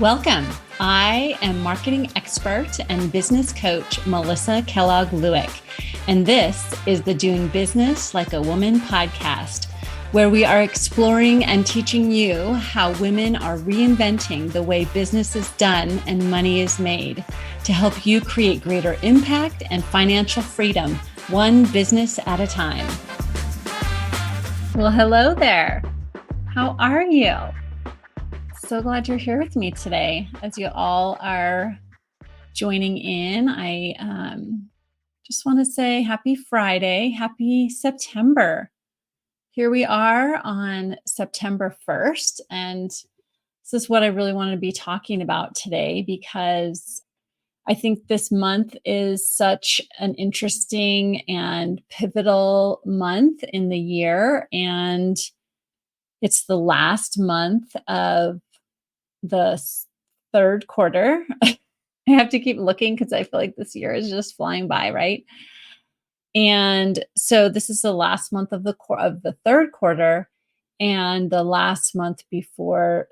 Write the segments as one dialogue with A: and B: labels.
A: Welcome. I am marketing expert and business coach Melissa Kellogg-Lewick, and this is the Doing Business Like a Woman podcast, where we are exploring and teaching you how women are reinventing the way business is done and money is made to help you create greater impact and financial freedom, one business at a time. Well, hello there. How are you? So glad you're here with me today as you all are joining in. I just want to say happy Friday, happy September. Here we are on September 1st, and this is what I really want to be talking about today because I think this month is such an interesting and pivotal month in the year, and it's the last month of the third quarter. I have to keep looking because I feel like this year is just flying by, right? And so this is the last month of the third quarter, and the last month before,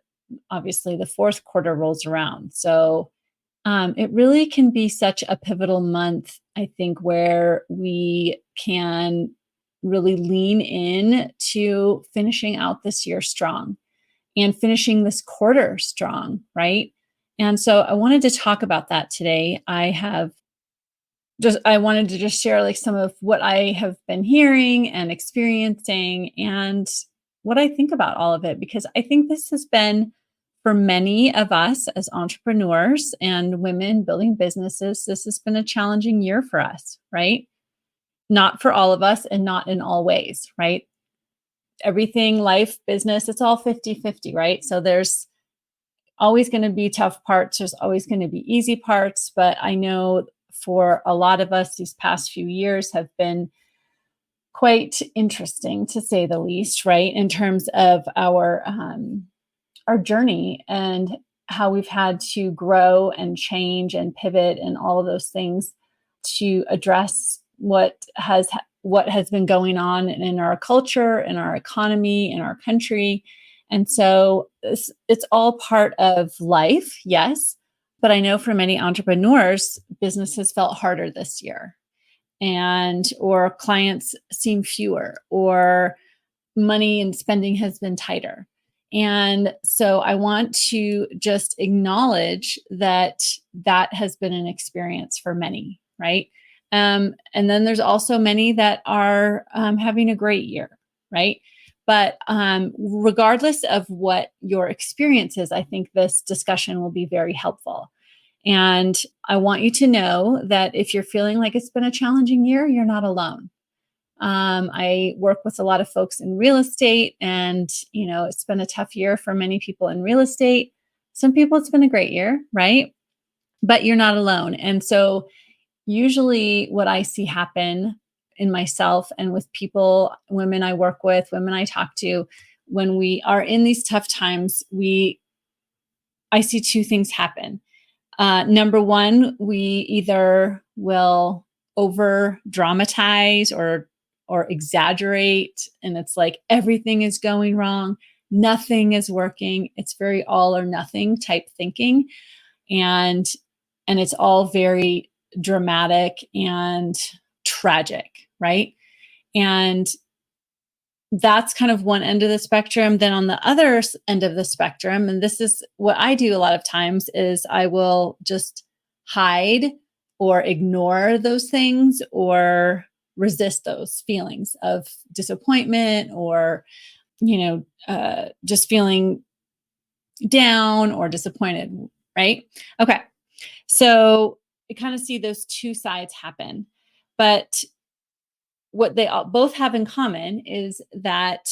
A: obviously, the fourth quarter rolls around. So it really can be such a pivotal month, I think, where we can really lean in to finishing out this year strong and finishing this quarter strong, right? And so I wanted to talk about that today. I wanted to just share like some of what I have been hearing and experiencing and what I think about all of it, because I think this has been, for many of us as entrepreneurs and women building businesses, this has been a challenging year for us, right? Not for all of us and not in all ways, right? Everything, life, business, it's all 50-50, right? So there's always going to be tough parts. There's always going to be easy parts. But I know for a lot of us, these past few years have been quite interesting, to say the least, right? In terms of our journey and how we've had to grow and change and pivot and all of those things to address what has been going on in our culture, in our economy, in our country. And so it's all part of life, yes. But I know for many entrepreneurs, business has felt harder this year, or clients seem fewer, or money and spending has been tighter. And so I want to just acknowledge that has been an experience for many, right? And then there's also many that are having a great year, right? But regardless of what your experience is, I think this discussion will be very helpful. And I want you to know that if you're feeling like it's been a challenging year, you're not alone. I work with a lot of folks in real estate, and it's been a tough year for many people in real estate. Some people, it's been a great year, right? But you're not alone. And so usually what I see happen in myself and with people, women I work with, women I talk to, when we are in these tough times, I see two things happen. Number one, we either will over dramatize or exaggerate, and it's like everything is going wrong, nothing is working. It's very all or nothing type thinking, and it's all very dramatic and tragic, right? And that's kind of one end of the spectrum. Then on the other end of the spectrum, and this is what I do a lot of times, is I will just hide or ignore those things or resist those feelings of disappointment or, just feeling down or disappointed, right? Okay. So I kind of see those two sides happen. But what they both have in common is that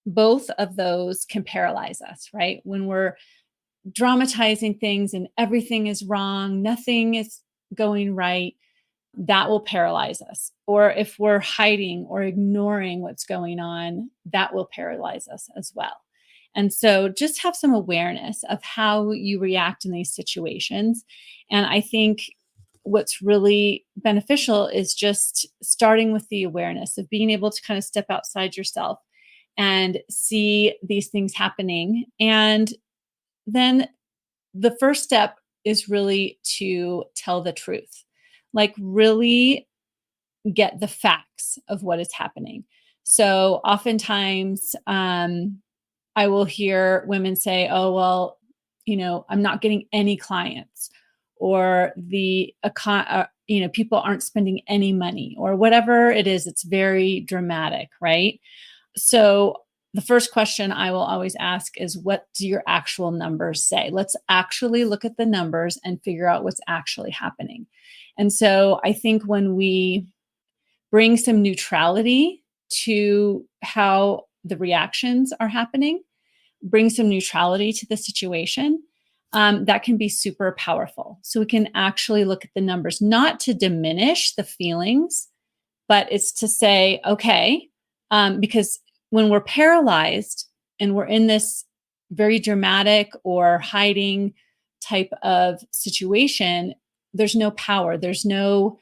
A: both of those can paralyze us, right? When we're dramatizing things and everything is wrong, nothing is going right, that will paralyze us. Or if we're hiding or ignoring what's going on, that will paralyze us as well. And so just have some awareness of how you react in these situations. And I think what's really beneficial is just starting with the awareness of being able to kind of step outside yourself and see these things happening, and then the first step is really to tell the truth, like really get the facts of what is happening. So oftentimes, I will hear women say, "Oh, well, I'm not getting any clients," or people aren't spending any money, or whatever it is. It's very dramatic, right? So the first question I will always ask is, what do your actual numbers say? Let's actually look at the numbers and figure out what's actually happening. And so I think when we bring some neutrality to how the reactions are happening, bring some neutrality to the situation, that can be super powerful. So we can actually look at the numbers, not to diminish the feelings, but it's to say, okay, because when we're paralyzed and we're in this very dramatic or hiding type of situation, there's no power, there's no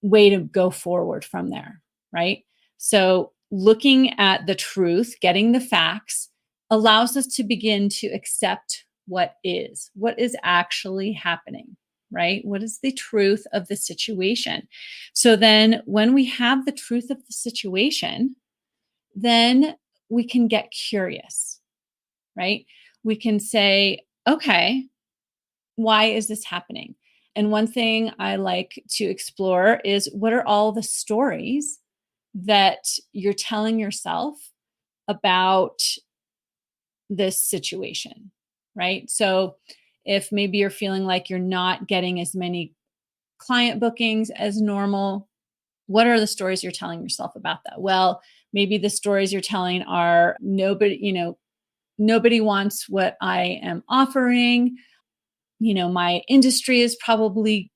A: way to go forward from there, right? So looking at the truth, getting the facts allows us to begin to accept what is actually happening, right? What is the truth of the situation? So then when we have the truth of the situation, then we can get curious, right? We can say, okay, why is this happening? And one thing I like to explore is, what are all the stories that you're telling yourself about this situation, right? So if maybe you're feeling like you're not getting as many client bookings as normal, what are the stories you're telling yourself about that? Well, maybe the stories you're telling are, nobody wants what I am offering. My industry is probably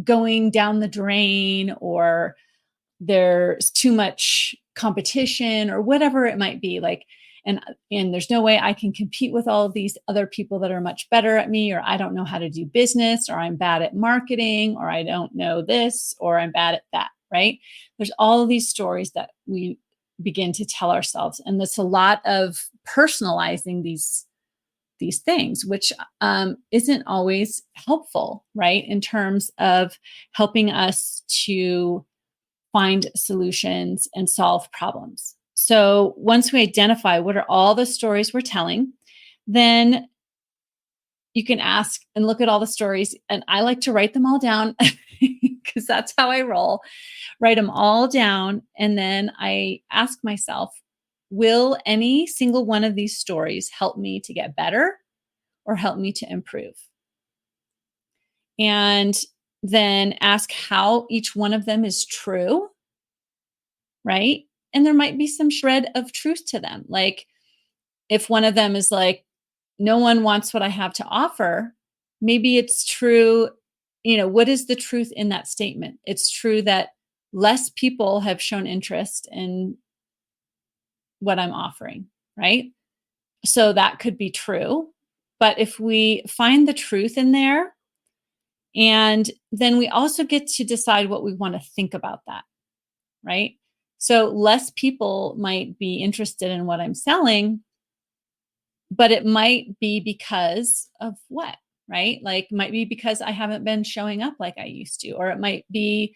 A: going down the drain, or there's too much competition, or whatever it might be, like, and there's no way I can compete with all of these other people that are much better at me, or I don't know how to do business, or I'm bad at marketing, or I don't know this, or I'm bad at that, right? There's all of these stories that we begin to tell ourselves, and that's a lot of personalizing these things, which isn't always helpful, right? In terms of helping us to find solutions and solve problems. So once we identify what are all the stories we're telling, then you can ask and look at all the stories. And I like to write them all down because that's how I roll. Write them all down. And then I ask myself, will any single one of these stories help me to get better or help me to improve? And then ask how each one of them is true, right? And there might be some shred of truth to them. Like, if one of them is like, no one wants what I have to offer, maybe it's true. What is the truth in that statement? It's true that less people have shown interest in what I'm offering, right? So that could be true. But if we find the truth in there, and then we also get to decide what we want to think about that, right? So less people might be interested in what I'm selling, but it might be because of what, right? Like, might be because I haven't been showing up like I used to, or it might be,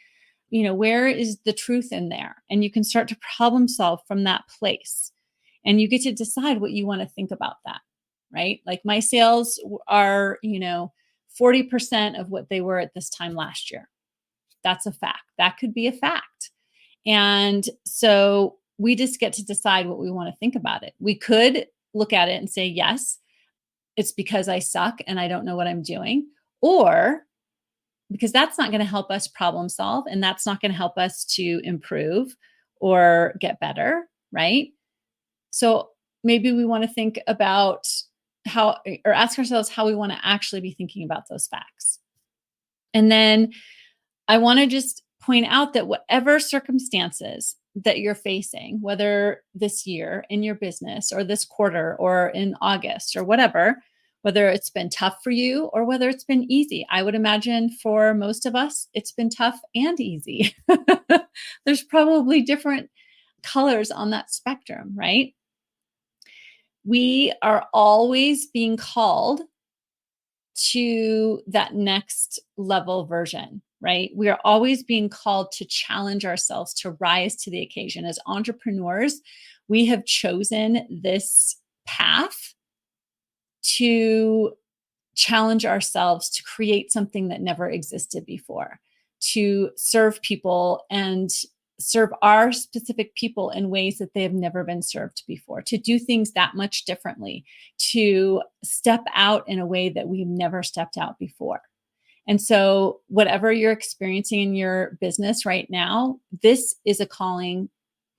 A: where is the truth in there? And you can start to problem solve from that place. And you get to decide what you want to think about that, right? Like, my sales are, 40% of what they were at this time last year. That's a fact. That could be a fact. And so we just get to decide what we want to think about it. We could look at it and say, yes, it's because I suck and I don't know what I'm doing. Or because that's not going to help us problem solve, and that's not going to help us to improve or get better, right? So maybe we want to think about how, or ask ourselves how we want to actually be thinking about those facts. And then I want to just point out that whatever circumstances that you're facing, whether this year in your business or this quarter or in August or whatever, whether it's been tough for you or whether it's been easy, I would imagine for most of us, it's been tough and easy. There's probably different colors on that spectrum, right? We are always being called to that next level version, right? We are always being called to challenge ourselves, to rise to the occasion. As entrepreneurs, we have chosen this path to challenge ourselves to create something that never existed before, to serve people and serve our specific people in ways that they have never been served before, to do things that much differently, to step out in a way that we've never stepped out before. And so, whatever you're experiencing in your business right now, this is a calling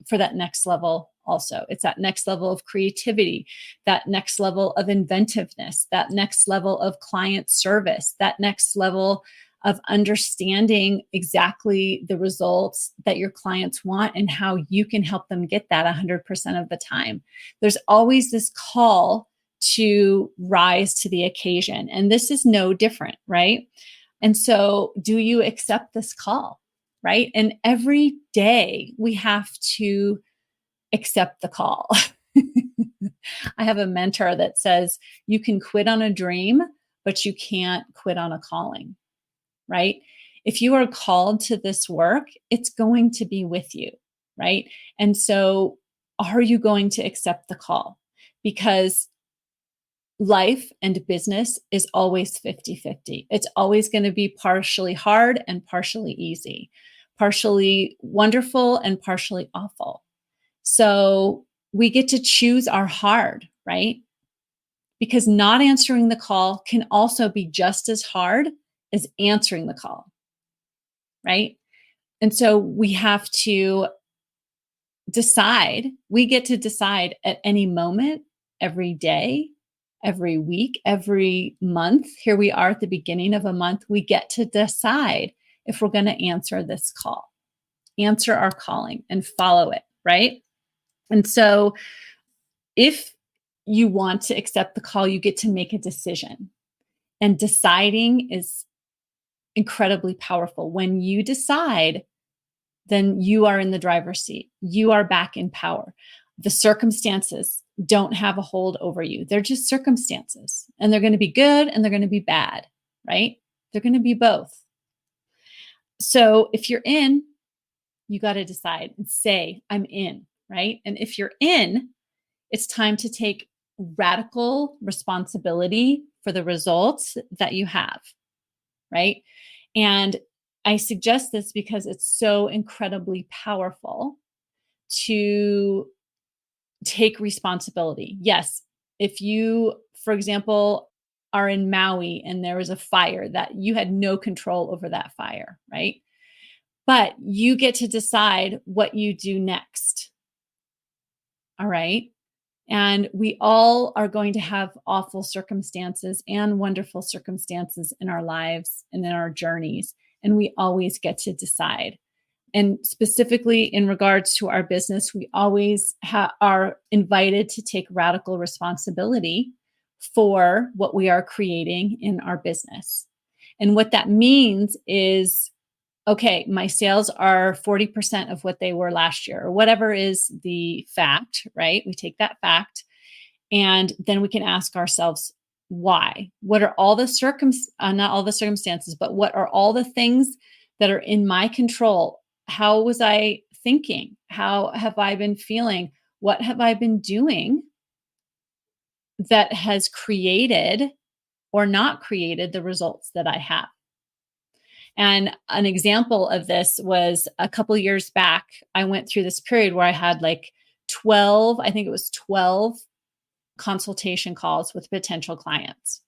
A: for that next level. Also, it's that next level of creativity, that next level of inventiveness, that next level of client service, that next level of understanding exactly the results that your clients want and how you can help them get that 100% of the time. There's always this call to rise to the occasion. And this is no different, right? And so, do you accept this call, right? And every day we have to accept the call. I have a mentor that says you can quit on a dream, but you can't quit on a calling, right? If you are called to this work, it's going to be with you, right? And so, are you going to accept the call? Because life and business is always 50-50. It's always going to be partially hard and partially easy, partially wonderful and partially awful. So we get to choose our hard, right? Because not answering the call can also be just as hard as answering the call, right? And so we have to decide, we get to decide at any moment, every day, every week, every month. Here we are at the beginning of a month. We get to decide if we're going to answer this call, answer our calling and follow it, right? And so if you want to accept the call, you get to make a decision. And deciding is incredibly powerful. When you decide, then you are in the driver's seat. You are back in power. The circumstances don't have a hold over you. They're just circumstances, and they're going to be good and they're going to be bad, right? They're going to be both. So if you're in, you got to decide and say, I'm in, right? And if you're in, it's time to take radical responsibility for the results that you have, right? And I suggest this because it's so incredibly powerful to take responsibility. Yes, if you, for example, are in Maui and there was a fire that you had no control over that fire, right? But you get to decide what you do next. All right. And we all are going to have awful circumstances and wonderful circumstances in our lives and in our journeys. And we always get to decide. And specifically in regards to our business, we always are invited to take radical responsibility for what we are creating in our business. And what that means is, okay, my sales are 40% of what they were last year, or whatever is the fact, right? We take that fact and then we can ask ourselves, why? What are all the not all the circumstances, but what are all the things that are in my control? How was I thinking? How have I been feeling? What have I been doing that has created or not created the results that I have? And an example of this was a couple of years back, I went through this period where I had like 12, I think it was 12 consultation calls with potential clients,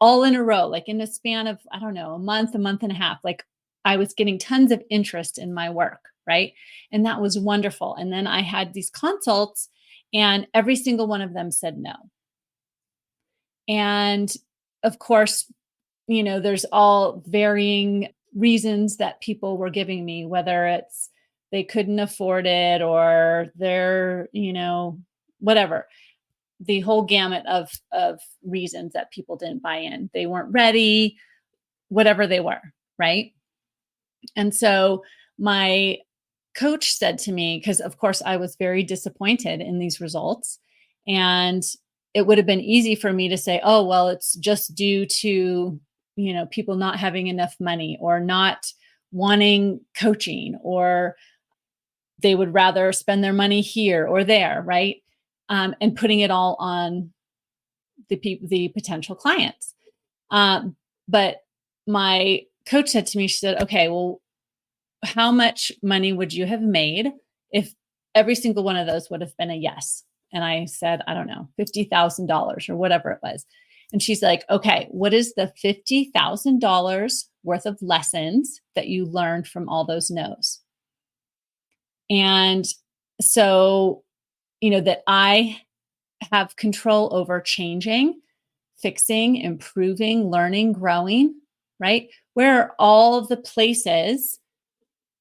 A: all in a row, like in a span of, I don't know, a month and a half. Like I was getting tons of interest in my work, right? And that was wonderful. And then I had these consults and every single one of them said no. And of course, there's all varying reasons that people were giving me, whether it's they couldn't afford it or they're, whatever. The whole gamut of reasons that people didn't buy in. They weren't ready, whatever they were, right? And so my coach said to me, because of course I was very disappointed in these results, and it would have been easy for me to say, oh, well, it's just due to, people not having enough money or not wanting coaching, or they would rather spend their money here or there, right? And putting it all on the potential clients. But my coach said to me, she said, okay, well, how much money would you have made if every single one of those would have been a yes? And I said, I don't know, $50,000 or whatever it was. And she's like, okay, what is the $50,000 worth of lessons that you learned from all those no's? And so, that I have control over changing, fixing, improving, learning, growing, right? Where are all of the places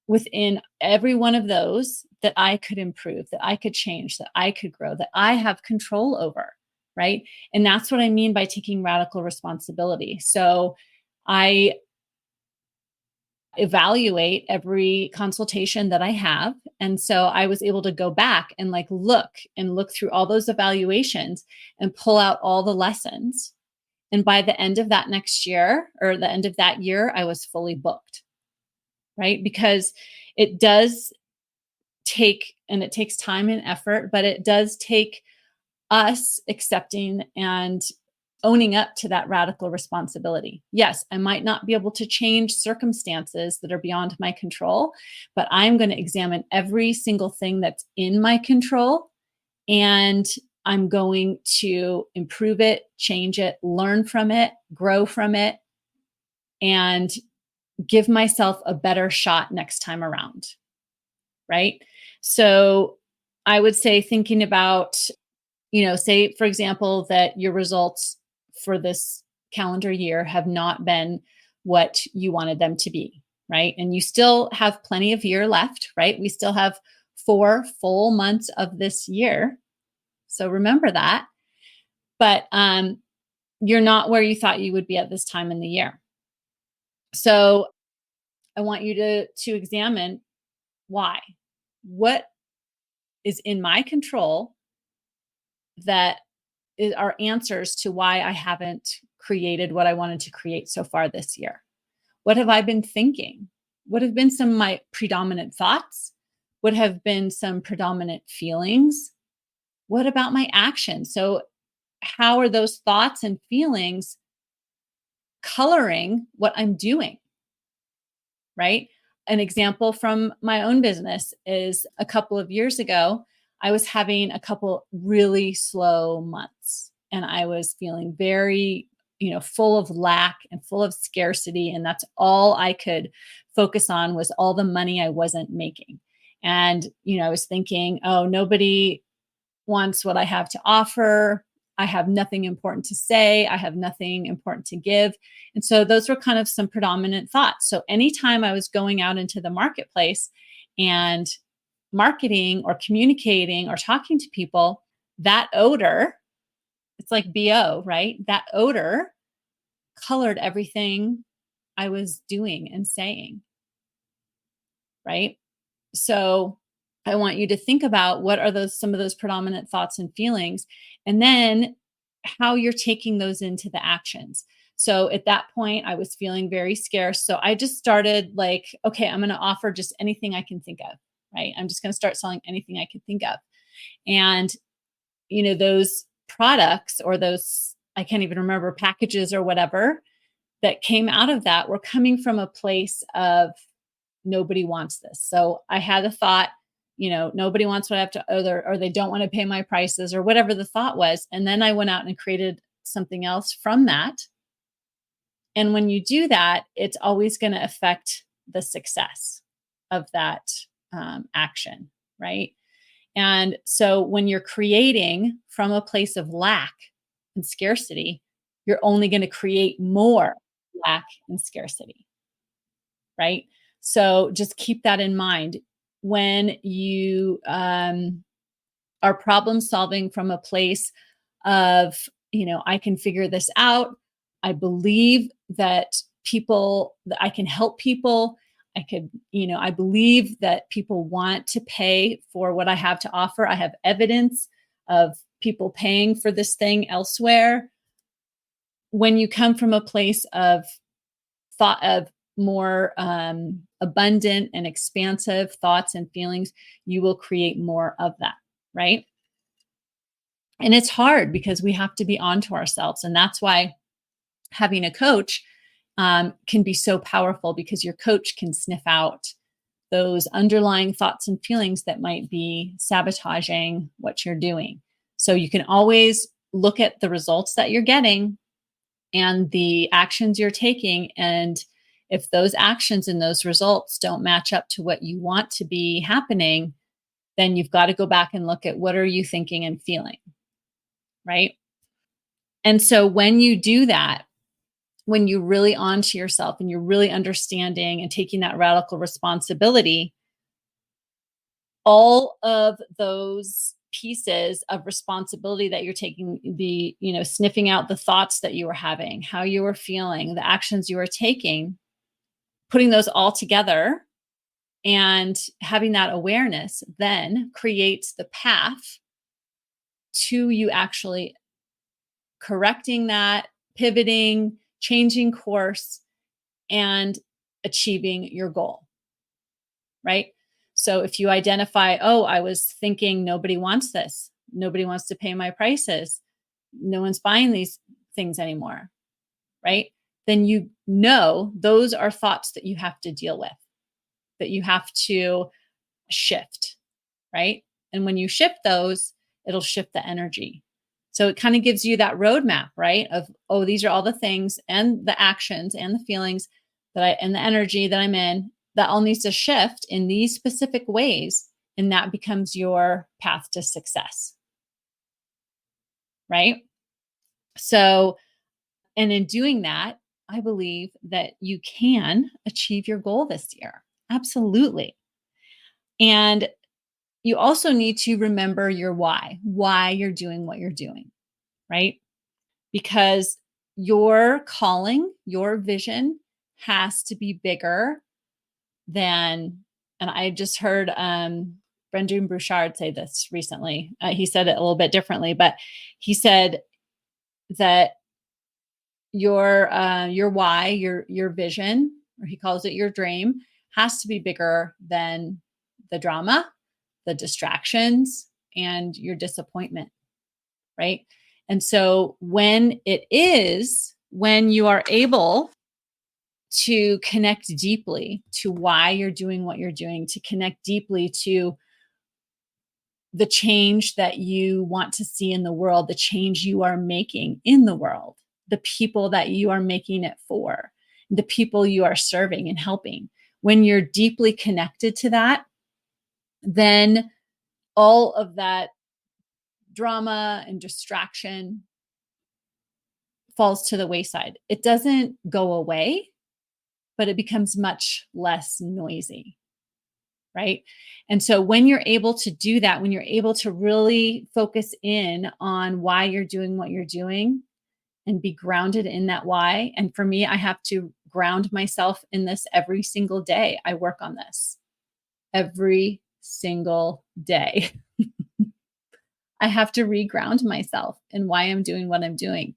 A: within every one of those that I could improve, that I could change, that I could grow, that I have control over, right? And that's what I mean by taking radical responsibility. So I evaluate every consultation that I have. And so I was able to go back and look through all those evaluations and pull out all the lessons. And by the end of that next year, or the end of that year, I was fully booked, right? Because it does it takes time and effort, but it does take us accepting and owning up to that radical responsibility. Yes, I might not be able to change circumstances that are beyond my control, but I'm going to examine every single thing that's in my control, and I'm going to improve it, change it, learn from it, grow from it, and give myself a better shot next time around. Right? So I would say, thinking about, say, for example, that your results for this calendar year have not been what you wanted them to be, right? And you still have plenty of year left, right? We still have 4 full months of this year. So remember that. But you're not where you thought you would be at this time in the year. So I want you to examine why. What is in my control that are answers to why I haven't created what I wanted to create so far this year? What have I been thinking? What have been some of my predominant thoughts? What have been some predominant feelings? What about my actions? So, how are those thoughts and feelings coloring what I'm doing? Right? An example from my own business is a couple of years ago, I was having a couple really slow months, and I was feeling very, full of lack and full of scarcity. And that's all I could focus on, was all the money I wasn't making. And, I was thinking, oh, nobody wants what I have to offer. I have nothing important to say. I have nothing important to give. And so those were kind of some predominant thoughts. So anytime I was going out into the marketplace and marketing or communicating or talking to people, that odor, it's like BO, right? That odor colored everything I was doing and saying, right? So I want you to think about what are some of those predominant thoughts and feelings, and then how you're taking those into the actions. So at that point, I was feeling very scarce. So I just started okay, I'm going to offer just anything I can think of, right? I'm just going to start selling anything I can think of. And, those products, or those, I can't even remember, packages or whatever that came out of that, were coming from a place of, nobody wants this. So I had a thought, nobody wants what I have to, or they don't want to pay my prices, or whatever the thought was. And then I went out and created something else from that. And when you do that, it's always going to affect the success of that action, right? And so when you're creating from a place of lack and scarcity, you're only going to create more lack and scarcity, right? So just keep that in mind when you are problem solving from a place of, I can figure this out. I believe that I can help people. I believe that people want to pay for what I have to offer. I have evidence of people paying for this thing elsewhere. When you come from a place of thought of more abundant and expansive thoughts and feelings, you will create more of that, right? And it's hard because we have to be onto ourselves. And that's why having a coach can be so powerful, because your coach can sniff out those underlying thoughts and feelings that might be sabotaging what you're doing. So you can always look at the results that you're getting and the actions you're taking. And if those actions and those results don't match up to what you want to be happening, then you've got to go back and look at what are you thinking and feeling, right? And so when you do that, when you really onto yourself and you're really understanding and taking that radical responsibility, all of those pieces of responsibility that you're taking, the, sniffing out the thoughts that you were having, how you were feeling, the actions you were taking, putting those all together and having that awareness then creates the path to you actually correcting that, pivoting, changing course, and achieving your goal, right? So if you identify, oh, I was thinking nobody wants this, nobody wants to pay my prices, no one's buying these things anymore, right? Then you know those are thoughts that you have to deal with, that you have to shift, right? And when you shift those, it'll shift the energy. So it kind of gives you that roadmap, right? Of, oh, these are all the things and the actions and the feelings and the energy that I'm in that all needs to shift in these specific ways. And that becomes your path to success, right? So, and in doing that, I believe that you can achieve your goal this year. Absolutely. And you also need to remember your why you're doing what you're doing, right? Because your calling, your vision has to be bigger than, and I just heard Brendan Bouchard say this recently. He said it a little bit differently, but he said that your why, your vision, or he calls it your dream, has to be bigger than the drama, the distractions, and your disappointment, right? And so when you are able to connect deeply to why you're doing what you're doing, to connect deeply to the change that you want to see in the world, the change you are making in the world, the people that you are making it for, the people you are serving and helping. When you're deeply connected to that, then all of that drama and distraction falls to the wayside. It doesn't go away, but it becomes much less noisy, right? And so when you're able to do that, when you're able to really focus in on why you're doing what you're doing and be grounded in that why. And for me, I have to ground myself in this every single day. I work on this every single day. I have to reground myself in why I'm doing what I'm doing,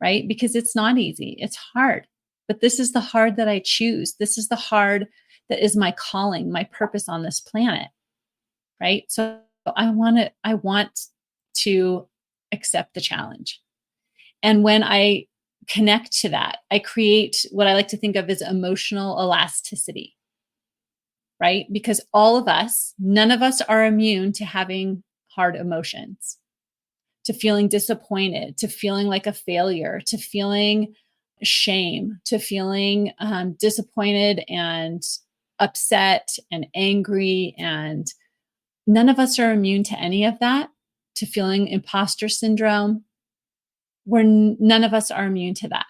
A: right? Because it's not easy. It's hard. But this is the hard that I choose. This is the hard that is my calling, my purpose on this planet, right? So I want to accept the challenge. And when I connect to that, I create what I like to think of as emotional elasticity, right? Because all of us, none of us are immune to having hard emotions, to feeling disappointed, to feeling like a failure, to feeling shame, to feeling disappointed and upset and angry. And none of us are immune to any of that, to feeling imposter syndrome. None of us are immune to that,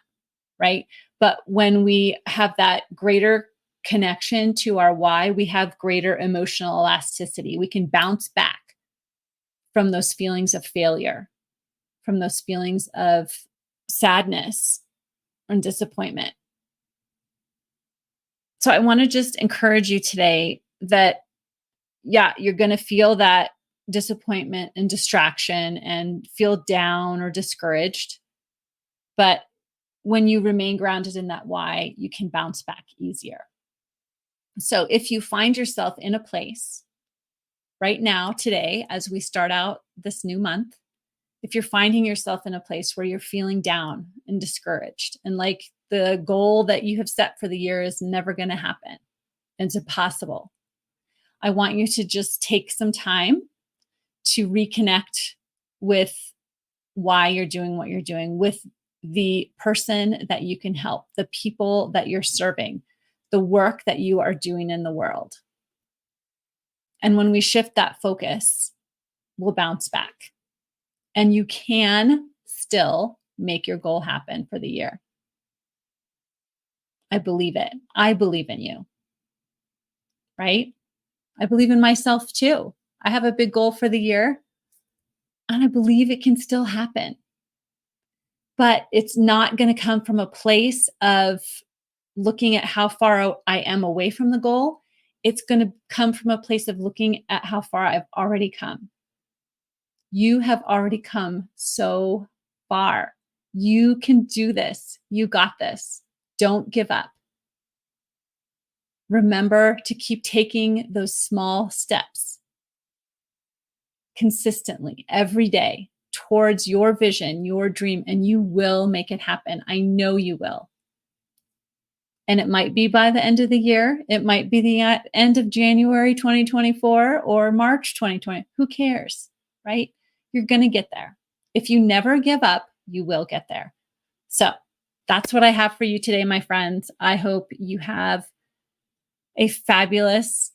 A: right? But when we have that greater connection to our why, we have greater emotional elasticity. We can bounce back from those feelings of failure, from those feelings of sadness and disappointment. So I want to just encourage you today that, yeah, you're going to feel that disappointment and distraction and feel down or discouraged. But when you remain grounded in that why, you can bounce back easier. So if you find yourself in a place right now, today, as we start out this new month, if you're finding yourself in a place where you're feeling down and discouraged and like the goal that you have set for the year is never going to happen, it's impossible, I want you to just take some time to reconnect with why you're doing what you're doing, with the person that you can help, the people that you're serving, the work that you are doing in the world. And when we shift that focus, we'll bounce back. And you can still make your goal happen for the year. I believe it. I believe in you, right? I believe in myself too. I have a big goal for the year, and I believe it can still happen. But it's not going to come from a place of looking at how far I am away from the goal. It's going to come from a place of looking at how far I've already come. You have already come so far. You can do this. You got this. Don't give up. Remember to keep taking those small steps consistently every day towards your vision, your dream, and you will make it happen. I know you will. And it might be by the end of the year. It might be the end of January 2024 or March 2020. Who cares, right? You're going to get there. If you never give up, you will get there. So that's what I have for you today, my friends. I hope you have a fabulous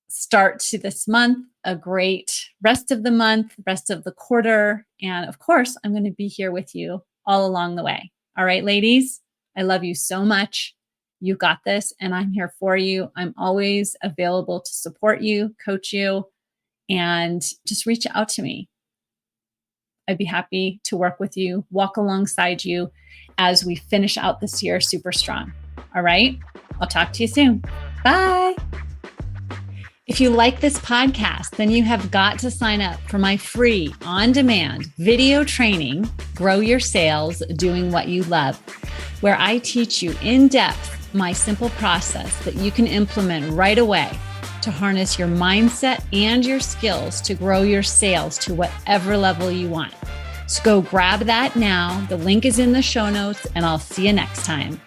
A: start to this month, a great rest of the month, rest of the quarter. And of course, I'm going to be here with you all along the way. All right, ladies, I love you so much. You got this, and I'm here for you. I'm always available to support you, coach you, and just reach out to me. I'd be happy to work with you, walk alongside you as we finish out this year super strong. All right, I'll talk to you soon. Bye. If you like this podcast, then you have got to sign up for my free on-demand video training, Grow Your Sales Doing What You Love, where I teach you in depth my simple process that you can implement right away to harness your mindset and your skills to grow your sales to whatever level you want. So go grab that now. The link is in the show notes, and I'll see you next time.